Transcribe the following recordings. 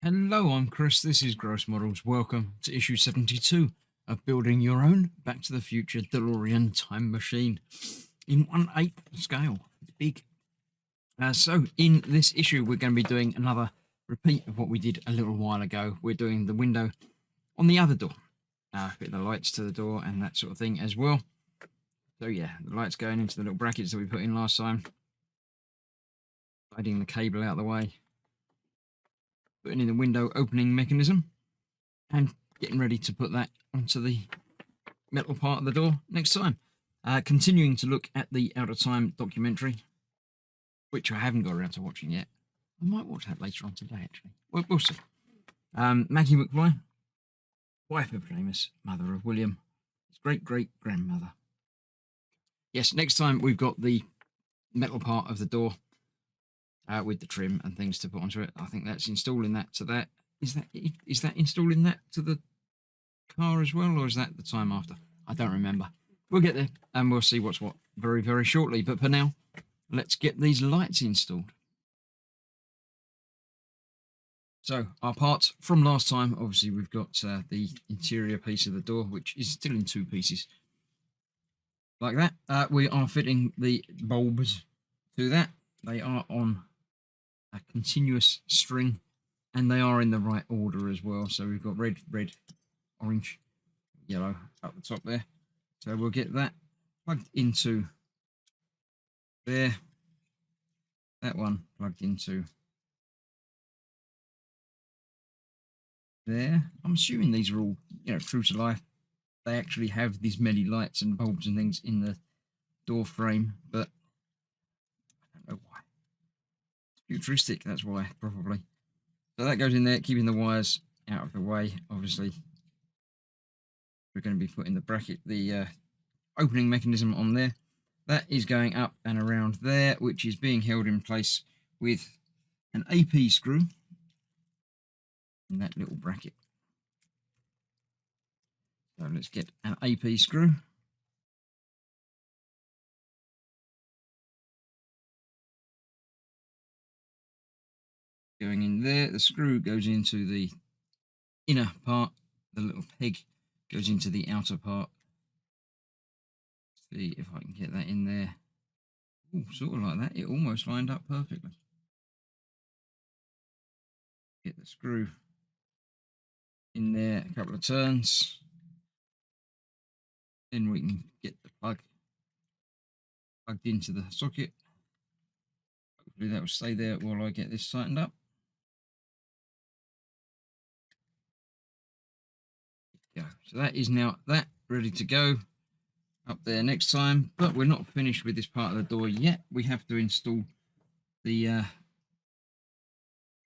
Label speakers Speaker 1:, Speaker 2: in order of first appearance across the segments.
Speaker 1: Hello, I'm Chris. This is Gross Models. Welcome to issue 72 of building your own Back to the Future Delorean time machine in 1/8 scale. It's big. So in this issue, we're going to be doing another repeat of what we did a little while ago. We're doing the window on the other door. Fit the lights to the door and that sort of thing as well. So yeah, the lights going into the little brackets that we put in last time. Sliding the cable out of the way. Putting in the window opening mechanism. And getting ready to put that onto the metal part of the door next time. Continuing to look at the Out of Time documentary, which I haven't got around to watching yet. I might watch that later on today, actually. We'll see. Maggie McFly, wife of Seamus, mother of William, his great-great-grandmother. Yes, next time we've got the metal part of the door with the trim and things to put onto it. I think that's installing that to that. Is that installing that to the car as well, or is that the time after? I don't remember. We'll get there and we'll see what's what very, very shortly. But for now, let's get these lights installed. So our parts from last time, obviously we've got the interior piece of the door, which is still in two pieces. Like that. We are fitting the bulbs to that. They are on a continuous string and they are in the right order as well. So we've got red, orange, yellow up the top there. So we'll get that plugged into there. That one plugged into there. I'm assuming these are all, true to life. They actually have these many lights and bulbs and things in the door frame, but I don't know why. It's futuristic, that's why, probably. So that goes in there, keeping the wires out of the way, obviously. We're going to be putting the bracket, the opening mechanism on there. That is going up and around there, which is being held in place with an AP screw in that little bracket. So let's get an AP screw. Going in there, the screw goes into the inner part, the little peg goes into the outer part. See if I can get that in there. Ooh, sort of like that. It almost lined up perfectly. Get the screw in there a couple of turns. Then we can get the plug plugged into the socket. Hopefully that will stay there while I get this tightened up. Yeah, so that is now that ready to go up there next time, but we're not finished with this part of the door yet. We have to install the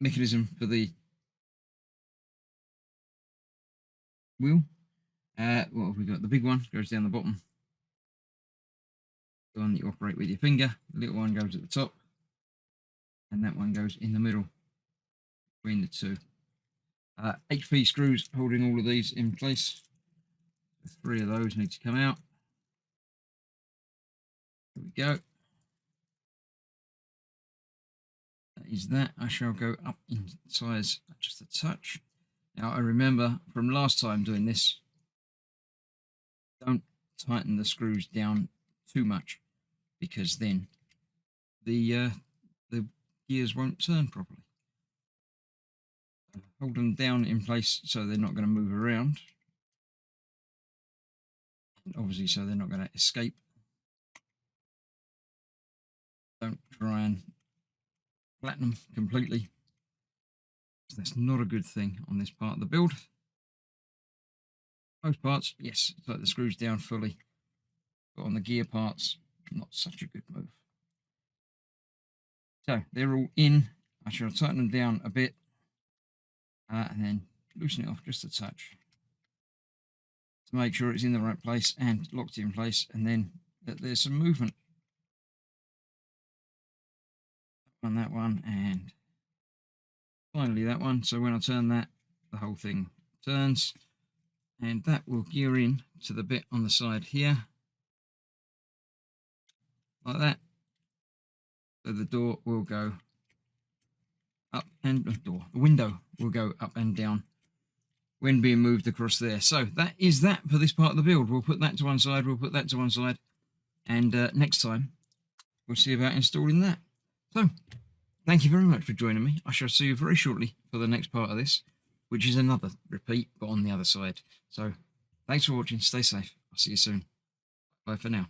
Speaker 1: mechanism for the wheel. What have we got? The big one goes down the bottom. The one that you operate with your finger. The little one goes at the top. And that one goes in the middle between the two. HP screws holding all of these in place. The 3 of those need to come out. There we go. That is that. I shall go up in size just a touch. Now I remember from last time doing this, don't tighten the screws down too much because then the gears won't turn properly. Hold them down in place so they're not going to move around. And obviously so they're not going to escape. Don't try and flatten them completely. That's not a good thing on this part of the build. Most parts, yes, it's like the screws down fully. But on the gear parts, not such a good move. So they're all in. I shall tighten them down a bit and then loosen it off just a touch to make sure it's in the right place and locked in place, and then that there's some movement on that one and finally that one. So when I turn that, the whole thing turns, and that will gear in to the bit on the side here like that. So the door will go up and door. The window will go up and down when being moved across there. So that is that for this part of the build. We'll put that to one side. We'll put that to one side. And next time, we'll see about installing that. So, thank you very much for joining me. I shall see you very shortly for the next part of this, which is another repeat, but on the other side. So, thanks for watching. Stay safe. I'll see you soon. Bye for now.